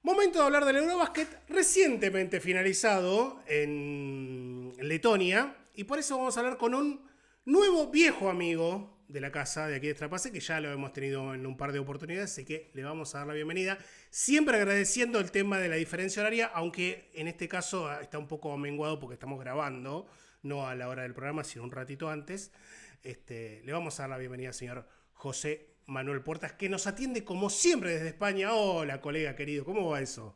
Momento de hablar del Eurobasket recientemente finalizado en Letonia. Y por eso vamos a hablar con un nuevo viejo amigo de la casa de aquí de Trapase, que ya lo hemos tenido en un par de oportunidades, así que le vamos a dar la bienvenida. Siempre agradeciendo el tema de la diferencia horaria, aunque en este caso está un poco menguado porque estamos grabando, no a la hora del programa, sino un ratito antes. Le vamos a dar la bienvenida al señor José Manuel Puertas, que nos atiende como siempre desde España. Hola, colega querido, ¿cómo va eso?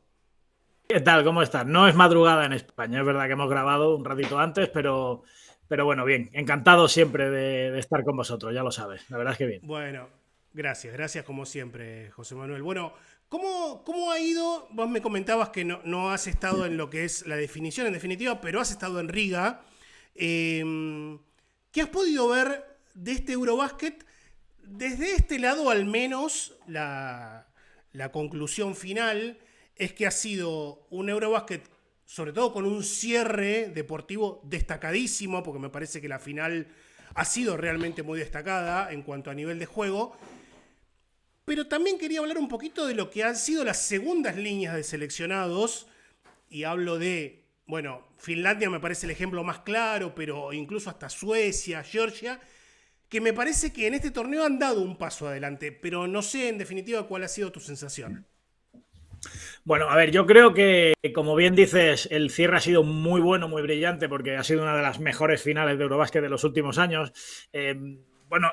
¿Qué tal? ¿Cómo estás? No es madrugada en España, es verdad que hemos grabado un ratito antes, pero bueno, bien, encantado siempre de estar con vosotros, ya lo sabes, la verdad es que bien. Bueno, gracias como siempre, José Manuel. Bueno, ¿cómo ha ido? Vos me comentabas que no has estado en lo que es la definición en definitiva, pero has estado en Riga. ¿Qué has podido ver de este Eurobasket? Desde este lado, al menos, la conclusión final es que ha sido un Eurobasket, sobre todo con un cierre deportivo destacadísimo, porque me parece que la final ha sido realmente muy destacada en cuanto a nivel de juego. Pero también quería hablar un poquito de lo que han sido las segundas líneas de seleccionados. Y hablo de, bueno, Finlandia me parece el ejemplo más claro, pero incluso hasta Suecia, Georgia, que me parece que en este torneo han dado un paso adelante, pero no sé en definitiva cuál ha sido tu sensación. Bueno, a ver, yo creo que, como bien dices, el cierre ha sido muy bueno, muy brillante, porque ha sido una de las mejores finales de Eurobásquet de los últimos años. Bueno,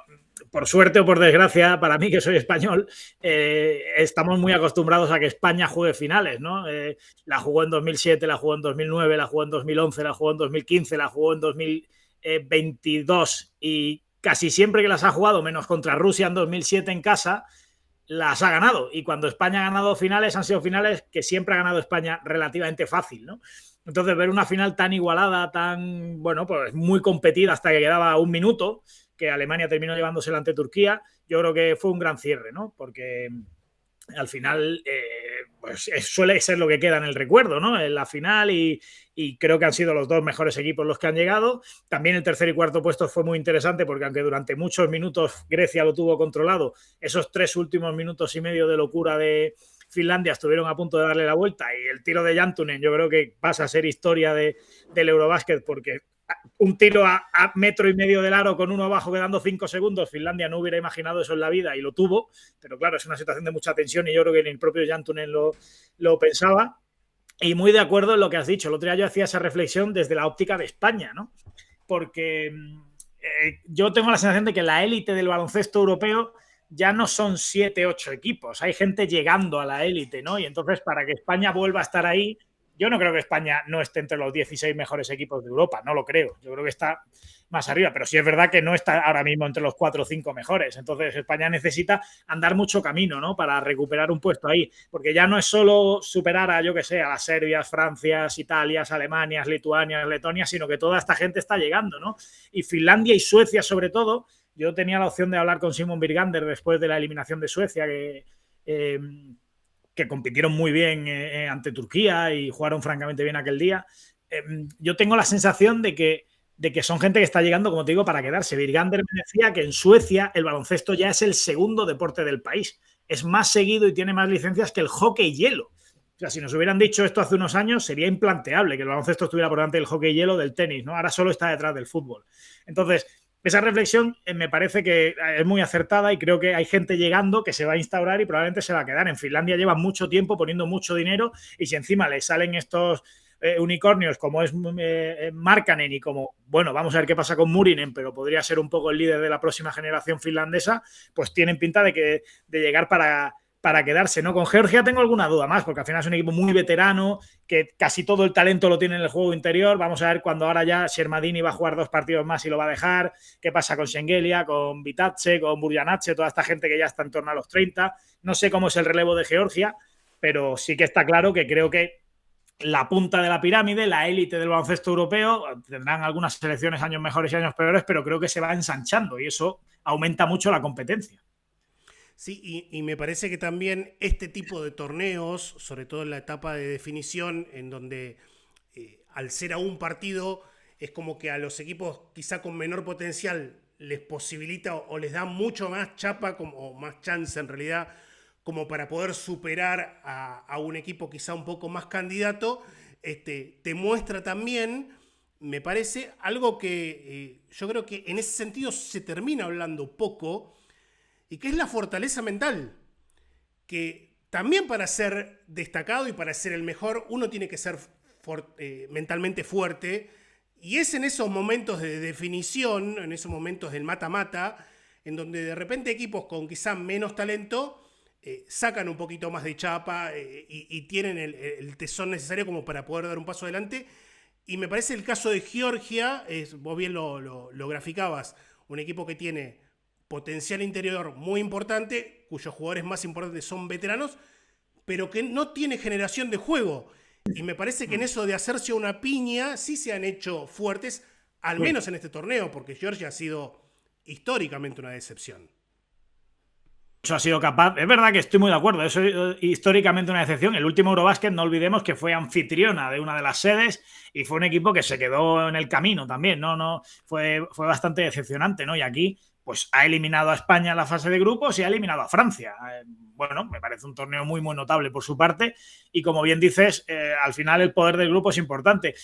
por suerte o por desgracia, para mí que soy español, estamos muy acostumbrados a que España juegue finales, ¿no? La jugó en 2007, la jugó en 2009, la jugó en 2011, la jugó en 2015, la jugó en 2022 y casi siempre que las ha jugado, menos contra Rusia en 2007 en casa, las ha ganado. Y cuando España ha ganado finales, han sido finales que siempre ha ganado España relativamente fácil, ¿no? Entonces, ver una final tan igualada, tan, bueno, pues muy competida hasta que quedaba un minuto, que Alemania terminó llevándosela ante Turquía, yo creo que fue un gran cierre, ¿no? Porque al final pues suele ser lo que queda en el recuerdo, ¿no? En la final y creo que han sido los dos mejores equipos los que han llegado. También el tercer y cuarto puesto fue muy interesante porque aunque durante muchos minutos Grecia lo tuvo controlado, esos 3 últimos minutos y medio de locura de Finlandia estuvieron a punto de darle la vuelta y el tiro de Jantunen yo creo que pasa a ser historia del Eurobásquet porque un tiro a metro y medio del aro con uno abajo quedando 5 segundos. Finlandia no hubiera imaginado eso en la vida y lo tuvo, pero claro, es una situación de mucha tensión y yo creo que el propio Jantunen lo pensaba. Y muy de acuerdo en lo que has dicho. El otro día yo hacía esa reflexión desde la óptica de España, ¿no? Porque yo tengo la sensación de que la élite del baloncesto europeo ya no son 7, 8 equipos. Hay gente llegando a la élite, ¿no? Y entonces, para que España vuelva a estar ahí, yo no creo que España no esté entre los 16 mejores equipos de Europa, no lo creo. Yo creo que está más arriba, pero sí es verdad que no está ahora mismo entre los 4 o 5 mejores. Entonces España necesita andar mucho camino, ¿no? Para recuperar un puesto ahí, porque ya no es solo superar a, yo que sé, a las Serbias, Francias, Italias, Alemanias, Lituanias, Letonias, sino que toda esta gente está llegando, ¿no? Y Finlandia y Suecia sobre todo, yo tenía la opción de hablar con Simon Birgander después de la eliminación de Suecia, eh, que compitieron muy bien ante Turquía y jugaron francamente bien aquel día. Yo tengo la sensación de que son gente que está llegando, como te digo, para quedarse. Birgander me decía que en Suecia el baloncesto ya es el segundo deporte del país. Es más seguido y tiene más licencias que el hockey hielo. O sea, si nos hubieran dicho esto hace unos años, sería implanteable que el baloncesto estuviera por delante del hockey hielo del tenis, ¿no? Ahora solo está detrás del fútbol. Entonces, esa reflexión me parece que es muy acertada y creo que hay gente llegando que se va a instaurar y probablemente se va a quedar. En Finlandia lleva mucho tiempo poniendo mucho dinero y si encima le salen estos unicornios como es Markkanen y como, bueno, vamos a ver qué pasa con Murinen, pero podría ser un poco el líder de la próxima generación finlandesa, pues tienen pinta de llegar para quedarse, ¿no? Con Georgia tengo alguna duda más, porque al final es un equipo muy veterano, que casi todo el talento lo tiene en el juego interior. Vamos a ver cuando ahora ya Shermadini va a jugar 2 partidos más y lo va a dejar, qué pasa con Schengelia, con Vitace, con Burjanache, toda esta gente que ya está en torno a los 30. No sé cómo es el relevo de Georgia, pero sí que está claro que creo que la punta de la pirámide, la élite del baloncesto europeo, tendrán algunas selecciones años mejores y años peores, pero creo que se va ensanchando y eso aumenta mucho la competencia. Sí, y me parece que también este tipo de torneos, sobre todo en la etapa de definición, en donde al ser a un partido, es como que a los equipos quizá con menor potencial les posibilita o les da mucho más chapa como, o más chance en realidad como para poder superar a un equipo quizá un poco más candidato, te muestra también, me parece, algo que yo creo que en ese sentido se termina hablando poco, y que es la fortaleza mental, que también para ser destacado y para ser el mejor, uno tiene que ser mentalmente fuerte, y es en esos momentos de definición, en esos momentos del mata-mata, en donde de repente equipos con quizá menos talento sacan un poquito más de chapa y tienen el tesón necesario como para poder dar un paso adelante. Y me parece el caso de Georgia, vos bien lo graficabas, un equipo que tiene potencial interior muy importante, cuyos jugadores más importantes son veteranos, pero que no tiene generación de juego. Y me parece que en eso de hacerse una piña sí se han hecho fuertes, al menos en este torneo, porque Georgia ha sido históricamente una decepción. Eso ha sido capaz. Es verdad que estoy muy de acuerdo. Eso es históricamente una excepción. El último Eurobasket, no olvidemos que fue anfitriona de una de las sedes y fue un equipo que se quedó en el camino también. No fue bastante decepcionante, ¿no? Y aquí, pues ha eliminado a España en la fase de grupos y ha eliminado a Francia. Bueno, me parece un torneo muy, muy notable por su parte. Y como bien dices, al final el poder del grupo es importante.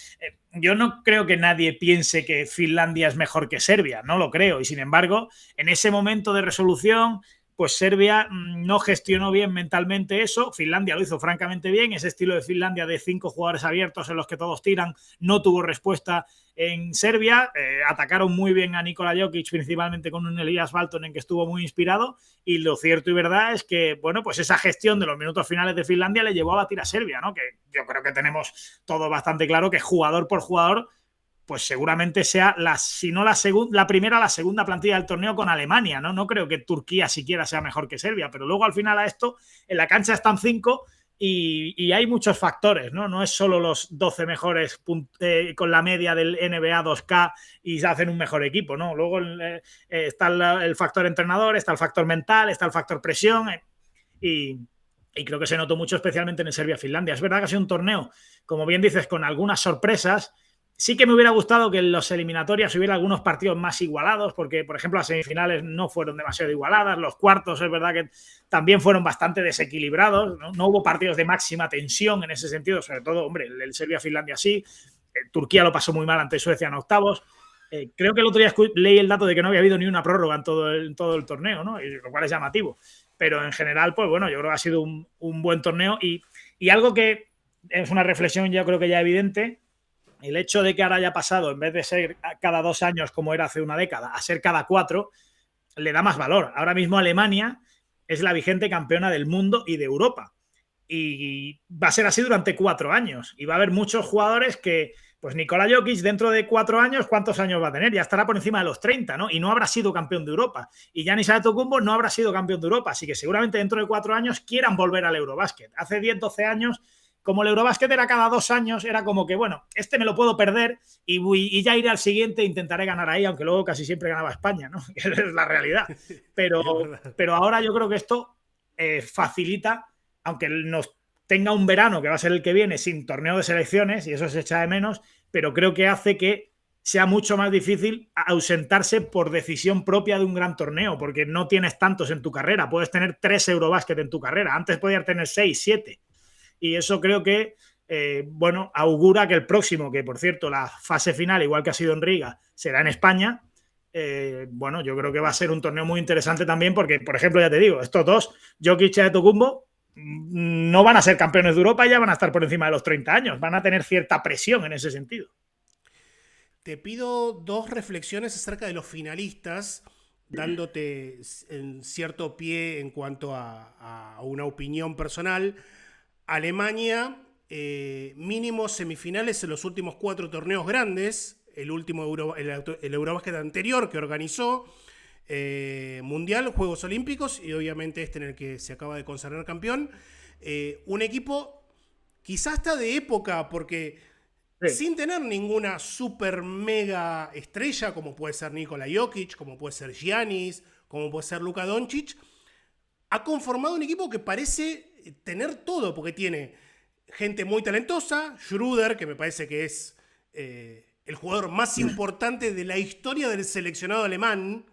Yo no creo que nadie piense que Finlandia es mejor que Serbia. No lo creo. Y sin embargo, en ese momento de resolución, pues Serbia no gestionó bien mentalmente eso. Finlandia lo hizo francamente bien. Ese estilo de Finlandia de 5 jugadores abiertos en los que todos tiran no tuvo respuesta en Serbia. Atacaron muy bien a Nikola Jokic, principalmente con un Elias Valtonen que estuvo muy inspirado. Y lo cierto y verdad es que, bueno, pues esa gestión de los minutos finales de Finlandia le llevó a batir a Serbia, ¿no? Que yo creo que tenemos todo bastante claro que jugador por jugador, pues seguramente sea, si no la primera, la segunda plantilla del torneo con Alemania, ¿no? No creo que Turquía siquiera sea mejor que Serbia, pero luego al final a esto, en la cancha están 5 y hay muchos factores, ¿no? No es solo los 12 mejores con la media del NBA 2K y se hacen un mejor equipo, ¿no? Luego está el factor entrenador, está el factor mental, está el factor presión y creo que se notó mucho especialmente en Serbia-Finlandia. Es verdad que ha sido un torneo, como bien dices, con algunas sorpresas. Sí que me hubiera gustado que en las eliminatorias hubiera algunos partidos más igualados, porque, por ejemplo, las semifinales no fueron demasiado igualadas, los cuartos es verdad que también fueron bastante desequilibrados, no hubo partidos de máxima tensión en ese sentido, sobre todo, hombre, el Serbia-Finlandia sí, Turquía lo pasó muy mal ante Suecia en octavos. Creo que el otro día leí el dato de que no había habido ni una prórroga en todo el torneo, ¿no? Lo cual es llamativo. Pero en general, pues bueno, yo creo que ha sido un buen torneo y algo que es una reflexión yo creo que ya evidente. El hecho de que ahora haya pasado, en vez de ser cada 2 años como era hace una década, a ser cada 4, le da más valor. Ahora mismo Alemania es la vigente campeona del mundo y de Europa. Y va a ser así durante 4 años. Y va a haber muchos jugadores que, pues Nikola Jokic dentro de 4 años, ¿cuántos años va a tener? Ya estará por encima de los 30, ¿no? Y no habrá sido campeón de Europa. Y Giannis Antetokounmpo no habrá sido campeón de Europa. Así que seguramente dentro de 4 años quieran volver al Eurobasket. Hace 10, 12 años, como el Eurobasket era cada 2 años, era como que, bueno, este me lo puedo perder y ya iré al siguiente e intentaré ganar ahí, aunque luego casi siempre ganaba España, ¿no? Es la realidad. Pero ahora yo creo que esto facilita, aunque nos tenga un verano que va a ser el que viene sin torneo de selecciones, y eso se echa de menos, pero creo que hace que sea mucho más difícil ausentarse por decisión propia de un gran torneo, porque no tienes tantos en tu carrera. Puedes tener 3 Eurobasket en tu carrera. Antes podías tener 6, 7. Y eso creo que, bueno, augura que el próximo, que por cierto la fase final, igual que ha sido en Riga, será en España. Bueno, yo creo que va a ser un torneo muy interesante también porque, por ejemplo, ya te digo, estos dos, Jokic y Antetokounmpo, no van a ser campeones de Europa y ya van a estar por encima de los 30 años. Van a tener cierta presión en ese sentido. Te pido 2 reflexiones acerca de los finalistas, dándote en cierto pie en cuanto a una opinión personal. Alemania, mínimo semifinales en los últimos 4 torneos grandes, el último el Eurobasket anterior que organizó, Mundial, Juegos Olímpicos y obviamente este en el que se acaba de consagrar campeón. Un equipo quizás hasta de época, porque sí, sin tener ninguna super mega estrella como puede ser Nikola Jokic, como puede ser Giannis, como puede ser Luka Doncic, ha conformado un equipo que parece tener todo, porque tiene gente muy talentosa, Schröder, que me parece que es el jugador más importante de la historia del seleccionado alemán,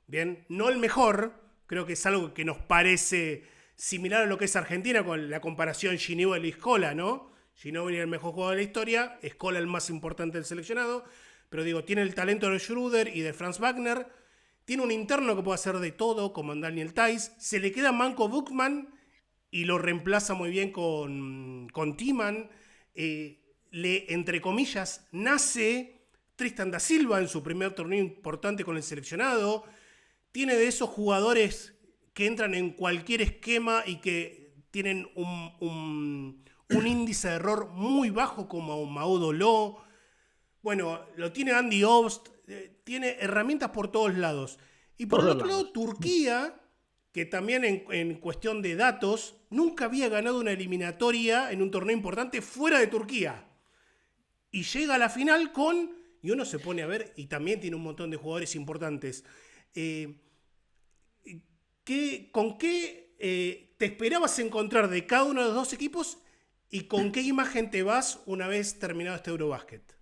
bien, no el mejor, creo que es algo que nos parece similar a lo que es Argentina con la comparación Ginóbili-Scola, ¿no? Ginóbili el mejor jugador de la historia, Scola el más importante del seleccionado, pero digo, tiene el talento de Schröder y de Franz Wagner, tiene un interno que puede hacer de todo, como Daniel Theis, se le queda manco Buchmann y lo reemplaza muy bien con Thiemann, entre comillas, nace Tristan da Silva en su primer torneo importante con el seleccionado, tiene de esos jugadores que entran en cualquier esquema y que tienen un índice de error muy bajo como Maodo Lo. Bueno, lo tiene Andy Obst, tiene herramientas por todos lados. Y por el otro lado, Turquía, que también en cuestión de datos, nunca había ganado una eliminatoria en un torneo importante fuera de Turquía. Y llega a la final y uno se pone a ver, y también tiene un montón de jugadores importantes. ¿Con qué te esperabas encontrar de cada uno de los dos equipos y con qué imagen te vas una vez terminado este Eurobasket?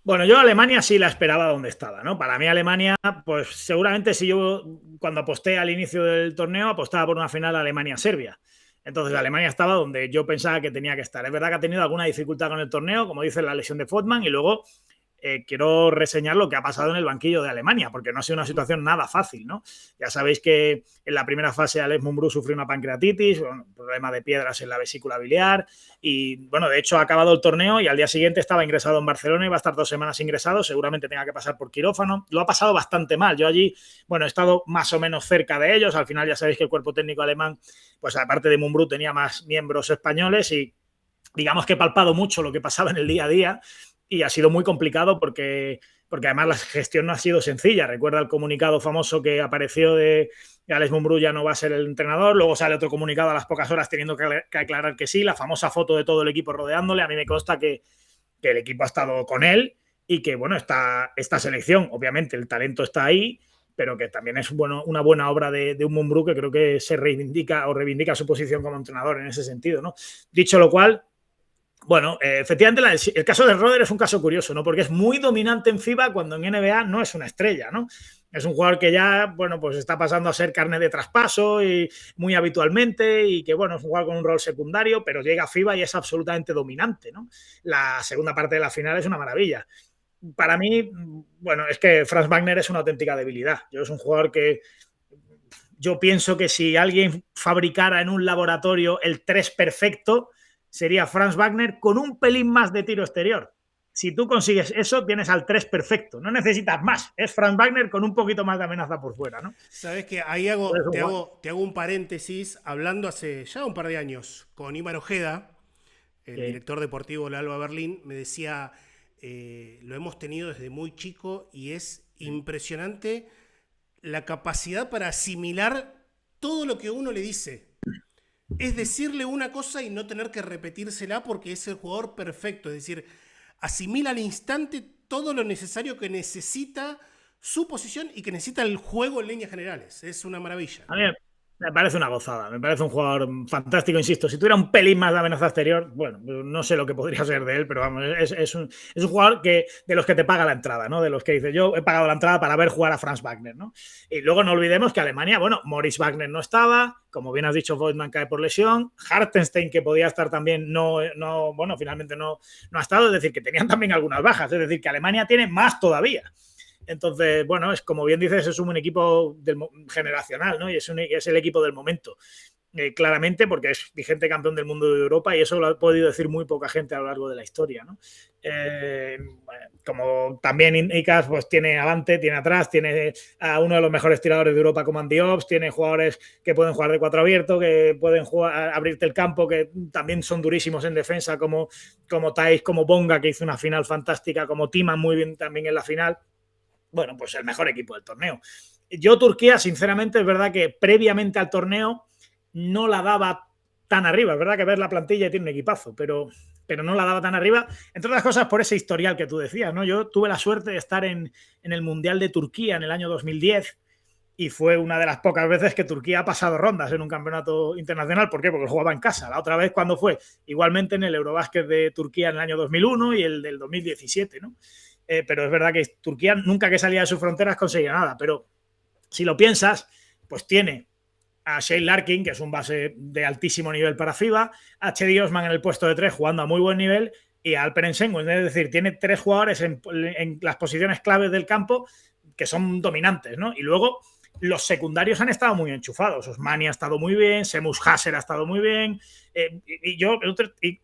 Bueno, yo Alemania sí la esperaba donde estaba, ¿no? Para mí Alemania, pues seguramente si yo cuando aposté al inicio del torneo apostaba por una final Alemania-Serbia. Entonces Alemania estaba donde yo pensaba que tenía que estar. Es verdad que ha tenido alguna dificultad con el torneo, como dice la lesión de Fotman, y luego quiero reseñar lo que ha pasado en el banquillo de Alemania, porque no ha sido una situación nada fácil, ¿no? Ya sabéis que en la primera fase Alex Mumbrú sufrió una pancreatitis, un problema de piedras en la vesícula biliar, y bueno, de hecho ha acabado el torneo y al día siguiente estaba ingresado en Barcelona y va a estar 2 semanas ingresado, seguramente tenga que pasar por quirófano. Lo ha pasado bastante mal. Yo allí, bueno, he estado más o menos cerca de ellos. Al final ya sabéis que el cuerpo técnico alemán, pues aparte de Mumbrú, tenía más miembros españoles y digamos que he palpado mucho lo que pasaba en el día a día. Y ha sido muy complicado porque además la gestión no ha sido sencilla. Recuerda el comunicado famoso que apareció de Alex Mumbrú ya no va a ser el entrenador, luego sale otro comunicado a las pocas horas teniendo que aclarar que sí, la famosa foto de todo el equipo rodeándole. A mí me consta que el equipo ha estado con él y que, bueno, esta selección, obviamente el talento está ahí, pero que también es una buena obra de un Mumbrú que creo que se reivindica su posición como entrenador en ese sentido, ¿no? Dicho lo cual, bueno, efectivamente el caso de Schröder es un caso curioso, ¿no? Porque es muy dominante en FIBA cuando en NBA no es una estrella, ¿no? Es un jugador que ya, bueno, pues está pasando a ser carne de traspaso y muy habitualmente y que, bueno, es un jugador con un rol secundario, pero llega a FIBA y es absolutamente dominante, ¿no? La segunda parte de la final es una maravilla. Para mí, bueno, es que Franz Wagner es una auténtica debilidad. Es un jugador que yo pienso que si alguien fabricara en un laboratorio el 3 perfecto, sería Franz Wagner con un pelín más de tiro exterior. Si tú consigues eso, tienes al 3 perfecto. No necesitas más. Es Franz Wagner con un poquito más de amenaza por fuera, ¿no? Sabes que ahí te hago un paréntesis, hablando hace ya un par de años con Imar Ojeda, el director deportivo de la Alba Berlín, me decía, lo hemos tenido desde muy chico y es impresionante la capacidad para asimilar todo lo que uno le dice. Es decirle una cosa y no tener que repetírsela porque es el jugador perfecto. Es decir, asimila al instante todo lo necesario que necesita su posición y que necesita el juego en líneas generales. Es una maravilla. A mí me parece una gozada, me parece un jugador fantástico, insisto. Si tuviera un pelín más de amenaza exterior, bueno, no sé lo que podría ser de él, pero vamos, es un jugador de los que te paga la entrada, ¿no? De los que dice, yo he pagado la entrada para ver jugar a Franz Wagner, ¿no? Y luego no olvidemos que Alemania, bueno, Moritz Wagner no estaba, como bien has dicho, Voigtmann cae por lesión, Hartenstein, que podía estar también, bueno, finalmente no ha estado, es decir, que tenían también algunas bajas, es decir, que Alemania tiene más todavía. Entonces, bueno, es como bien dices, es un equipo generacional, ¿no? Y es el equipo del momento, claramente, porque es vigente campeón del mundo de Europa y eso lo ha podido decir muy poca gente a lo largo de la historia, ¿no? Como también indicas, pues tiene adelante, tiene atrás, tiene a uno de los mejores tiradores de Europa como Andy Obst, tiene jugadores que pueden jugar de 4 abierto, que pueden abrirte el campo, que también son durísimos en defensa, como Theis, como Bonga, que hizo una final fantástica, como Thiemann muy bien también en la final. Bueno, pues el mejor equipo del torneo. Yo Turquía, sinceramente, es verdad que previamente al torneo no la daba tan arriba. Es verdad que ves la plantilla y tiene un equipazo, pero no la daba tan arriba. Entre otras cosas, por ese historial que tú decías, ¿no? Yo tuve la suerte de estar en el Mundial de Turquía en el año 2010 y fue una de las pocas veces que Turquía ha pasado rondas en un campeonato internacional. ¿Por qué? Porque jugaba en casa. La otra vez, ¿cuándo fue? Igualmente en el Eurobásquet de Turquía en el año 2001 y el del 2017, ¿no? Pero es verdad que Turquía nunca que salía de sus fronteras conseguía nada, pero si lo piensas, pues tiene a Shane Larkin, que es un base de altísimo nivel para FIBA, a Cedi Osman en el puesto de 3 jugando a muy buen nivel y a Alperen Sengun. Es decir, tiene 3 jugadores en las posiciones claves del campo que son dominantes, ¿no? Y luego los secundarios han estado muy enchufados. Osmani ha estado muy bien, Seamus Hasser ha estado muy bien.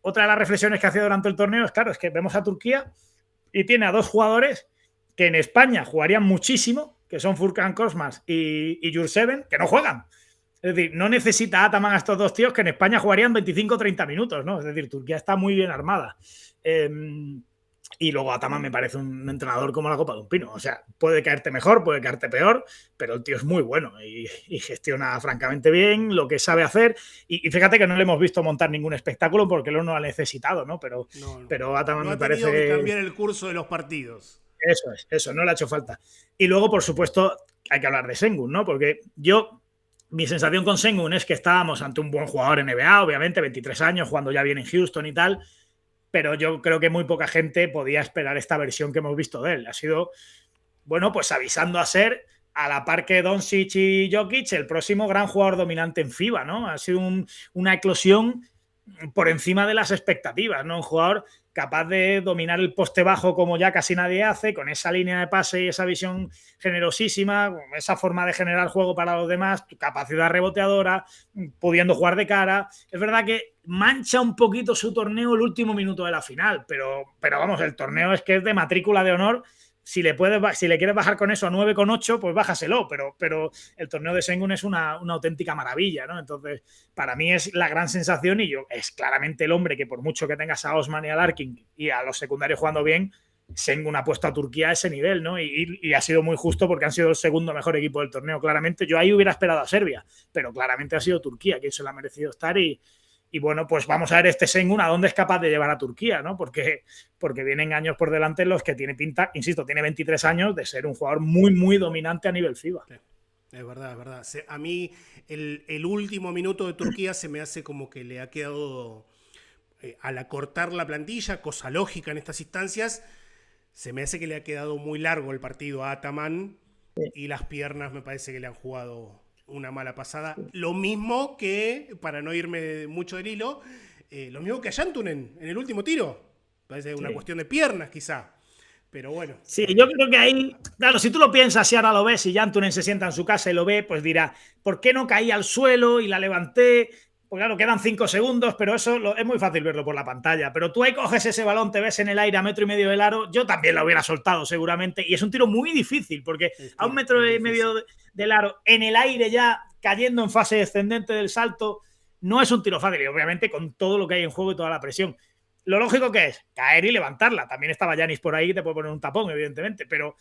Otra de las reflexiones que hacía durante el torneo es, claro, es que vemos a Turquía y tiene a 2 jugadores que en España jugarían muchísimo, que son Furkan Korkmaz y Jurseven, que no juegan. Es decir, no necesita Ataman a estos 2 tíos que en España jugarían 25 o 30 minutos, ¿no? Es decir, Turquía está muy bien armada. Y luego Ataman me parece un entrenador como la copa de un pino. O sea, puede caerte mejor, puede caerte peor, pero el tío es muy bueno y gestiona francamente bien lo que sabe hacer. Y fíjate que no le hemos visto montar ningún espectáculo porque él no lo ha necesitado, ¿no? Pero Ataman no me ha tenido parece que cambiar el curso de los partidos. Eso, no le ha hecho falta. Y luego, por supuesto, hay que hablar de Sengun, ¿no? Porque mi sensación con Sengun es que estábamos ante un buen jugador en NBA, obviamente, 23 años, jugando ya bien en Houston y tal, pero yo creo que muy poca gente podía esperar esta versión que hemos visto de él. Ha sido, bueno, pues avisando a ser, a la par que Doncic y Jokic, el próximo gran jugador dominante en FIBA, ¿no? Ha sido una eclosión por encima de las expectativas, ¿no? Un jugador capaz de dominar el poste bajo como ya casi nadie hace, con esa línea de pase y esa visión generosísima, esa forma de generar juego para los demás, capacidad reboteadora, pudiendo jugar de cara. Es verdad que mancha un poquito su torneo el último minuto de la final, pero vamos, el torneo es que es de matrícula de honor. Si le quieres bajar con eso a 9,8, pues bájaselo, pero el torneo de Sengun es una auténtica maravilla, ¿no? Entonces, para mí es la gran sensación y es claramente el hombre que por mucho que tengas a Osman y a Larkin y a los secundarios jugando bien, Sengun ha puesto a Turquía a ese nivel, ¿no? Y ha sido muy justo porque han sido el segundo mejor equipo del torneo, claramente. Yo ahí hubiera esperado a Serbia, pero claramente ha sido Turquía quien se lo ha merecido estar y bueno, pues vamos a ver este Sengun a dónde es capaz de llevar a Turquía, ¿no? Porque vienen años por delante en los que tiene pinta, insisto, tiene 23 años de ser un jugador muy, muy dominante a nivel FIBA. Sí, es verdad, es verdad. A mí el último minuto de Turquía se me hace como que le ha quedado, al acortar la plantilla, cosa lógica en estas instancias, se me hace que le ha quedado muy largo el partido a Ataman y las piernas me parece que le han jugado una mala pasada. Lo mismo que, para no irme mucho del hilo, lo mismo que a Jantunen en el último tiro. Parece una cuestión de piernas, quizá. Pero bueno. Sí, yo creo que ahí, claro, si tú lo piensas, si ahora lo ves, si Jantunen se sienta en su casa y lo ve, pues dirá, ¿por qué no caí al suelo y la levanté? Pues claro, quedan 5 segundos, pero eso es muy fácil verlo por la pantalla. Pero tú ahí coges ese balón, te ves en el aire a 1,5 metros del aro, yo también lo hubiera soltado seguramente. Y es un tiro muy difícil, porque a 1,5 metros del aro, en el aire ya, cayendo en fase descendente del salto, no es un tiro fácil. Y obviamente con todo lo que hay en juego y toda la presión. Lo lógico que es caer y levantarla. También estaba Giannis por ahí que te puede poner un tapón, evidentemente, pero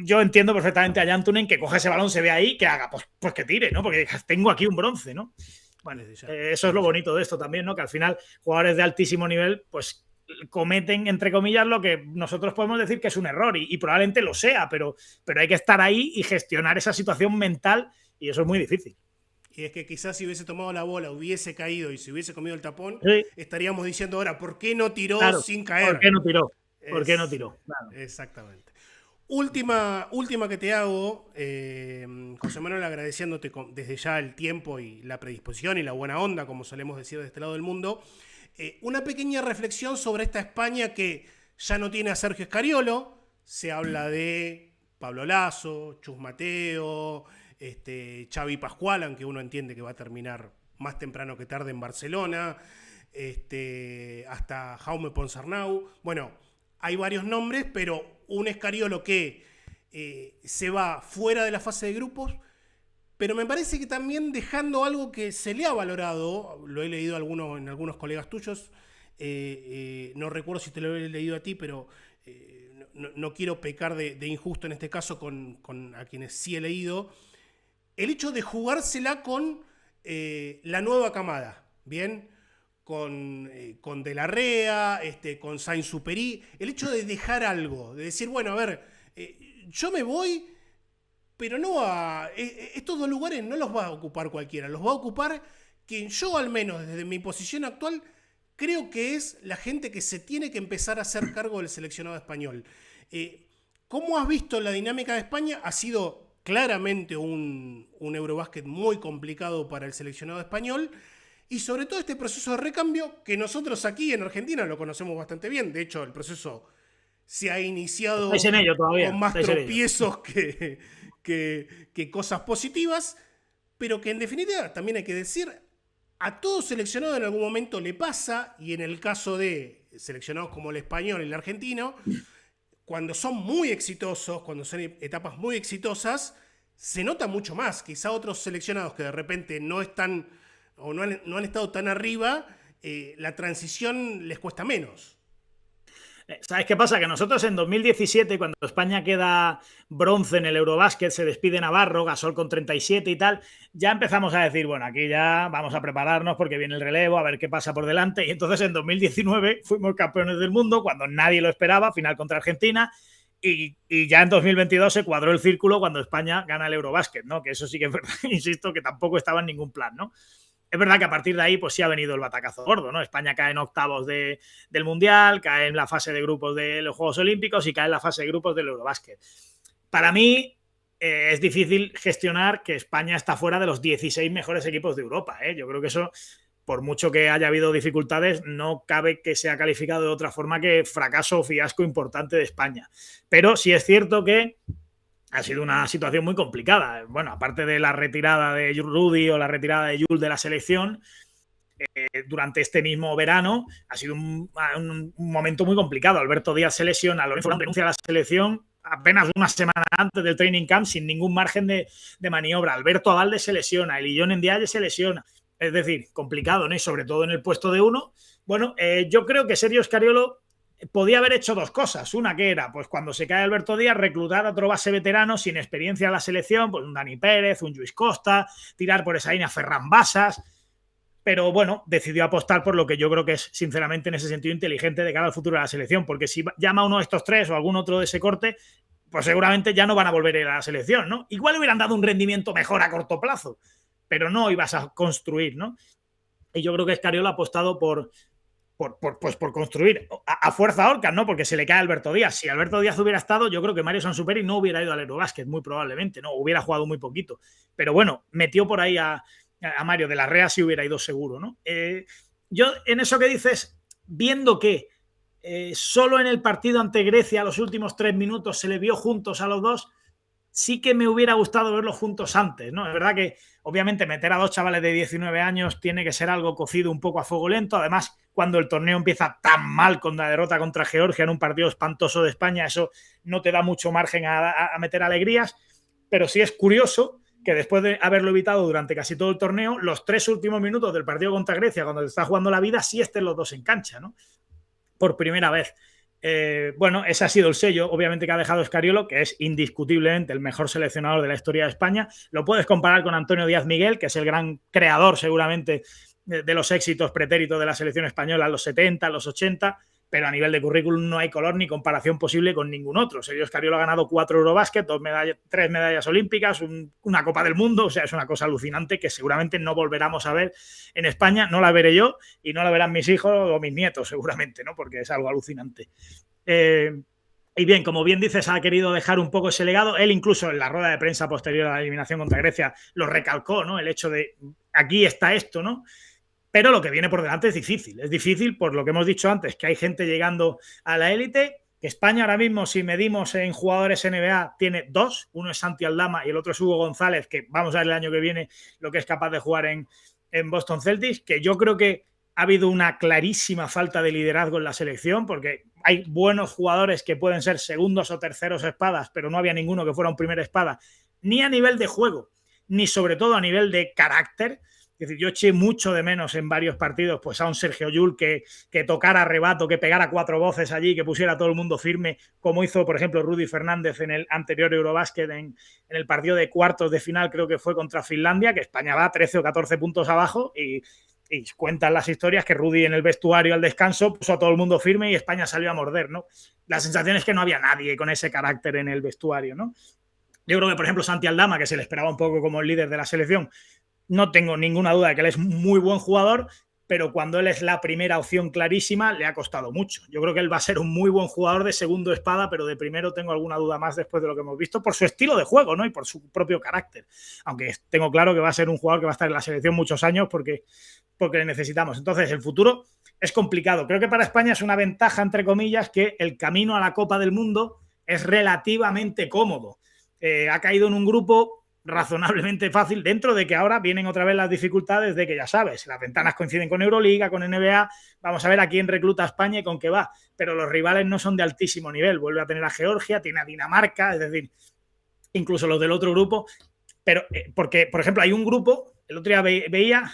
yo entiendo perfectamente a Jantunen que coge ese balón, se ve ahí, que haga, pues que tire, ¿no? Porque tengo aquí un bronce, ¿no? Bueno, eso es lo bonito de esto también, ¿no? Que al final jugadores de altísimo nivel, pues cometen, entre comillas, lo que nosotros podemos decir que es un error y probablemente lo sea, pero hay que estar ahí y gestionar esa situación mental y eso es muy difícil. Y es que quizás si hubiese tomado la bola, hubiese caído y si hubiese comido el tapón, sí, estaríamos diciendo ahora, ¿por qué no tiró sin caer? ¿Por qué no tiró? ¿Por qué no tiró? Claro. Exactamente. Última que te hago, José Manuel, agradeciéndote desde ya el tiempo y la predisposición y la buena onda, como solemos decir de este lado del mundo. Una pequeña reflexión sobre esta España que ya no tiene a Sergio Escariolo. Se habla de Pablo Lasso, Chus Mateo, Xavi Pascual, aunque uno entiende que va a terminar más temprano que tarde en Barcelona, hasta Jaume Ponsarnau. Bueno, hay varios nombres, pero un Escariolo que se va fuera de la fase de grupos, pero me parece que también dejando algo que se le ha valorado, lo he leído en algunos colegas tuyos, no recuerdo si te lo he leído a ti, pero no quiero pecar de injusto en este caso con a quienes sí he leído, el hecho de jugársela con la nueva camada, ¿bien? Con De la Rea, con Sainz-Supéry, el hecho de dejar algo, de decir, bueno, a ver, yo me voy, pero no a... estos 2 lugares no los va a ocupar cualquiera, los va a ocupar quien yo, al menos desde mi posición actual, creo que es la gente que se tiene que empezar a hacer cargo del seleccionado español. ¿Cómo has visto la dinámica de España? Ha sido claramente un Eurobásquet muy complicado para el seleccionado español. Y sobre todo este proceso de recambio que nosotros aquí en Argentina lo conocemos bastante bien. De hecho, el proceso se ha Estáis iniciado en ello todavía. con más Estáis en ello. tropiezos que cosas positivas, pero que en definitiva también hay que decir, a todo seleccionado en algún momento le pasa, y en el caso de seleccionados como el español y el argentino, cuando son muy exitosos, cuando son etapas muy exitosas, se nota mucho más. Quizá otros seleccionados que de repente no están o no han estado tan arriba, la transición les cuesta menos. ¿Sabes qué pasa? Que nosotros en 2017, cuando España queda bronce en el Eurobásquet, se despide Navarro, Gasol con 37 y tal, ya empezamos a decir, bueno, aquí ya vamos a prepararnos porque viene el relevo, a ver qué pasa por delante. Y entonces en 2019 fuimos campeones del mundo cuando nadie lo esperaba, final contra Argentina. Y ya en 2022 se cuadró el círculo cuando España gana el Eurobásquet, ¿no? Que eso sí que es verdad, insisto, que tampoco estaba en ningún plan, ¿no? Es verdad que a partir de ahí pues sí ha venido el batacazo gordo, ¿no? España cae en octavos del Mundial, cae en la fase de grupos de los Juegos Olímpicos y cae en la fase de grupos del Eurobásquet. Para mí es difícil gestionar que España está fuera de los 16 mejores equipos de Europa, ¿eh? Yo creo que eso, por mucho que haya habido dificultades, no cabe que sea calificado de otra forma que fracaso o fiasco importante de España. Pero sí es cierto que ha sido una situación muy complicada. Bueno, aparte de la retirada de Rudy o la retirada de Jules de la selección, durante este mismo verano ha sido un momento muy complicado. Alberto Díaz se lesiona, Lorenzo Brown renuncia a la selección apenas una semana antes del training camp sin ningún margen de maniobra. Alberto Abalde se lesiona, Elillón Ndiaye se lesiona. Es decir, complicado, ¿no? Y sobre todo en el puesto de uno. Bueno, yo creo que Sergio Scariolo podía haber hecho dos cosas. Una que era, pues cuando se cae Alberto Díaz, reclutar a otro base veterano sin experiencia en la selección, pues un Dani Pérez, un Lluís Costa, tirar por esa línea Ferran Basas. Pero bueno, decidió apostar por lo que yo creo que es, sinceramente, en ese sentido, inteligente de cara al futuro de la selección, porque si llama a uno de estos tres o algún otro de ese corte, pues seguramente ya no van a volver a ir a la selección, ¿no? Igual hubieran dado un rendimiento mejor a corto plazo, pero no ibas a construir, ¿no? Y yo creo que Scariolo ha apostado por construir a fuerza Orcas, ¿no? Porque se le cae a Alberto Díaz. Si Alberto Díaz hubiera estado, yo creo que Mario Sansuperi no hubiera ido al Eurobásquet, muy probablemente, ¿no? Hubiera jugado muy poquito. Pero bueno, metió por ahí a Mario de la Rea, si hubiera ido seguro, ¿no? Yo, en eso que dices, viendo que solo en el partido ante Grecia, los últimos 3 minutos, se le vio juntos a los dos, sí que me hubiera gustado verlos juntos antes, ¿no? Es verdad que, obviamente, meter a dos chavales de 19 años tiene que ser algo cocido un poco a fuego lento. Además, cuando el torneo empieza tan mal con la derrota contra Georgia en un partido espantoso de España, eso no te da mucho margen a meter alegrías. Pero sí es curioso que después de haberlo evitado durante casi todo el torneo, los 3 últimos minutos del partido contra Grecia, cuando te está jugando la vida, sí estén los dos en cancha, ¿no? Por primera vez. Bueno, ese ha sido el sello, obviamente, que ha dejado Scariolo, que es indiscutiblemente el mejor seleccionador de la historia de España. Lo puedes comparar con Antonio Díaz Miguel, que es el gran creador, seguramente, de los éxitos pretéritos de la selección española en los 70, en los 80, pero a nivel de currículum no hay color ni comparación posible con ningún otro. Sergio Scariolo ha ganado 4 Eurobásquet, 3 medallas olímpicas, una Copa del Mundo. O sea, es una cosa alucinante que seguramente no volveremos a ver en España. No la veré yo y no la verán mis hijos o mis nietos, seguramente, ¿no? Porque es algo alucinante. Y bien, como bien dices, ha querido dejar un poco ese legado. Él incluso en la rueda de prensa posterior a la eliminación contra Grecia lo recalcó, ¿no? El hecho de aquí está esto, ¿no? Pero lo que viene por delante es difícil. Es difícil por lo que hemos dicho antes, que hay gente llegando a la élite, que España ahora mismo, si medimos en jugadores NBA, tiene 2. Uno es Santi Aldama y el otro es Hugo González, que vamos a ver el año que viene lo que es capaz de jugar en Boston Celtics, que yo creo que ha habido una clarísima falta de liderazgo en la selección, porque hay buenos jugadores que pueden ser segundos o terceros espadas, pero no había ninguno que fuera un primer espada, ni a nivel de juego, ni sobre todo a nivel de carácter. Es decir, yo eché mucho de menos en varios partidos pues a un Sergio Llull que tocara rebato, que pegara 4 voces allí, que pusiera a todo el mundo firme, como hizo, por ejemplo, Rudy Fernández en el anterior Eurobásquet, en el partido de cuartos de final, creo que fue contra Finlandia, que España va 13 o 14 puntos abajo y cuentan las historias que Rudy en el vestuario al descanso puso a todo el mundo firme y España salió a morder, ¿no? La sensación es que no había nadie con ese carácter en el vestuario, ¿no? Yo creo que, por ejemplo, Santi Aldama, que se le esperaba un poco como el líder de la selección, no tengo ninguna duda de que él es muy buen jugador, pero cuando él es la primera opción clarísima, le ha costado mucho. Yo creo que él va a ser un muy buen jugador de segundo espada, pero de primero tengo alguna duda más después de lo que hemos visto, por su estilo de juego, ¿no? Y por su propio carácter. Aunque tengo claro que va a ser un jugador que va a estar en la selección muchos años porque le necesitamos. Entonces, el futuro es complicado. Creo que para España es una ventaja, entre comillas, que el camino a la Copa del Mundo es relativamente cómodo. Ha caído en un grupo razonablemente fácil, dentro de que ahora vienen otra vez las dificultades de que, ya sabes, las ventanas coinciden con Euroliga, con NBA, vamos a ver a quién recluta a España y con qué va, pero los rivales no son de altísimo nivel, vuelve a tener a Georgia, tiene a Dinamarca, es decir, incluso los del otro grupo, pero porque, por ejemplo, hay un grupo, el otro día veía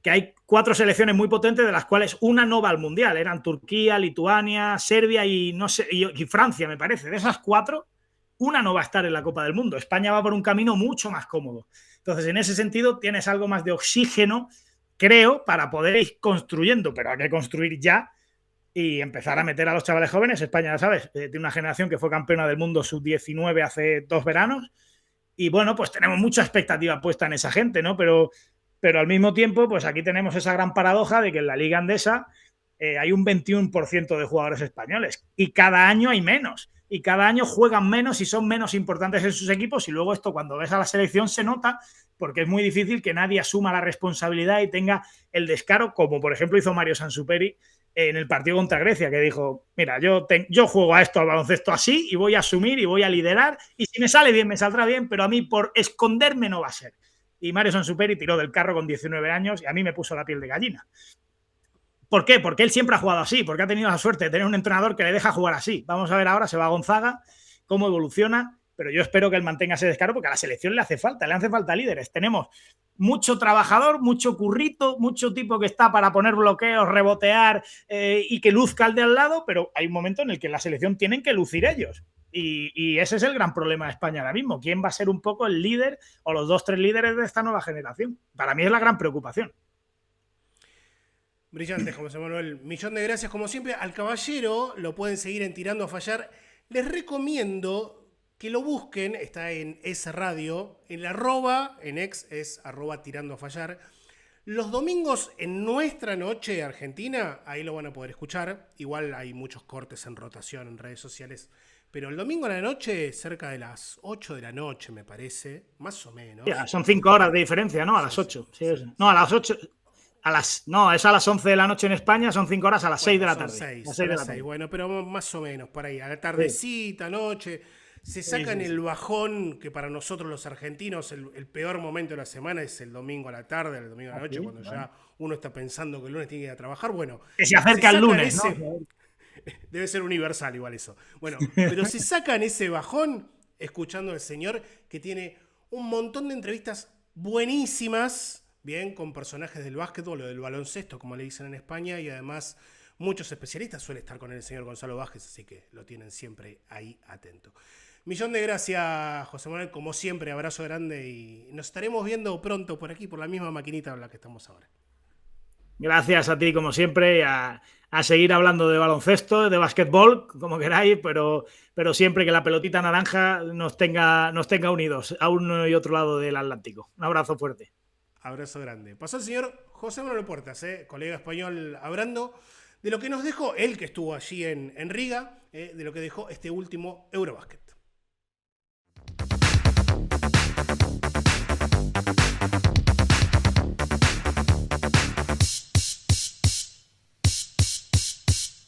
que hay 4 selecciones muy potentes, de las cuales una no va al Mundial, eran Turquía, Lituania, Serbia y, no sé, y Francia, me parece. De esas 4, una no va a estar en la Copa del Mundo. España va por un camino mucho más cómodo. Entonces, en ese sentido, tienes algo más de oxígeno, creo, para poder ir construyendo, pero hay que construir ya y empezar a meter a los chavales jóvenes. España, ya sabes, tiene una generación que fue campeona del mundo sub-19 hace 2 veranos y, bueno, pues tenemos mucha expectativa puesta en esa gente, ¿no? Pero al mismo tiempo, pues aquí tenemos esa gran paradoja de que en la Liga Andesa hay un 21% de jugadores españoles y cada año hay menos. Y cada año juegan menos y son menos importantes en sus equipos y luego esto cuando ves a la selección se nota porque es muy difícil que nadie asuma la responsabilidad y tenga el descaro, como por ejemplo hizo Mario Sansuperi en el partido contra Grecia, que dijo, mira, yo juego a esto, al baloncesto así y voy a asumir y voy a liderar y si me sale bien, me saldrá bien, pero a mí por esconderme no va a ser. Y Mario Sansuperi tiró del carro con 19 años y a mí me puso la piel de gallina. ¿Por qué? Porque él siempre ha jugado así, porque ha tenido la suerte de tener un entrenador que le deja jugar así. Vamos a ver ahora, se va a Gonzaga, cómo evoluciona, pero yo espero que él mantenga ese descaro porque a la selección le hace falta líderes. Tenemos mucho trabajador, mucho currito, mucho tipo que está para poner bloqueos, rebotear y que luzca al de al lado, pero hay un momento en el que en la selección tienen que lucir ellos. Y ese es el gran problema de España ahora mismo. ¿Quién va a ser un poco el líder o los 2-3 líderes de esta nueva generación? Para mí es la gran preocupación. Brillante, José Manuel. Millón de gracias, como siempre. Al caballero lo pueden seguir en Tirando a Fallar. Les recomiendo que lo busquen. Está en Es Radio. En la arroba, en ex es @tirando a fallar. Los domingos en nuestra noche argentina, ahí lo van a poder escuchar. Igual hay muchos cortes en rotación en redes sociales. Pero el domingo a la noche, cerca de las 8 de la noche, me parece, más o menos. Ya, son 5 horas de diferencia, ¿no? A las 8. Sí, sí. No, a las 8. No, es a las 11 de la noche en España, son 5 horas a las 6 de la tarde. 6, bueno, pero más o menos, por ahí, a la tardecita, noche. Se sacan el bajón, que para nosotros los argentinos el peor momento de la semana es el domingo a la tarde, el domingo a la noche, cuando ya uno está pensando que el lunes tiene que ir a trabajar. Bueno, que se acerca el lunes, ¿no? Debe ser universal igual eso. Bueno, pero se sacan ese bajón escuchando al señor que tiene un montón de entrevistas buenísimas, bien, con personajes del básquetbol o del baloncesto, como le dicen en España, y además muchos especialistas. Suele estar con el señor Gonzalo Vázquez, así que lo tienen siempre ahí atento. Millón de gracias, José Manuel, como siempre, abrazo grande y nos estaremos viendo pronto por aquí, por la misma maquinita en la que estamos ahora. Gracias a ti, como siempre, a seguir hablando de baloncesto, de básquetbol, como queráis, pero siempre que la pelotita naranja nos tenga unidos a uno y otro lado del Atlántico. Un abrazo fuerte. Abrazo grande. Pasó el señor José Manuel Puertas, colega español, hablando de lo que nos dejó él, que estuvo allí en Riga, de lo que dejó este último Eurobásquet.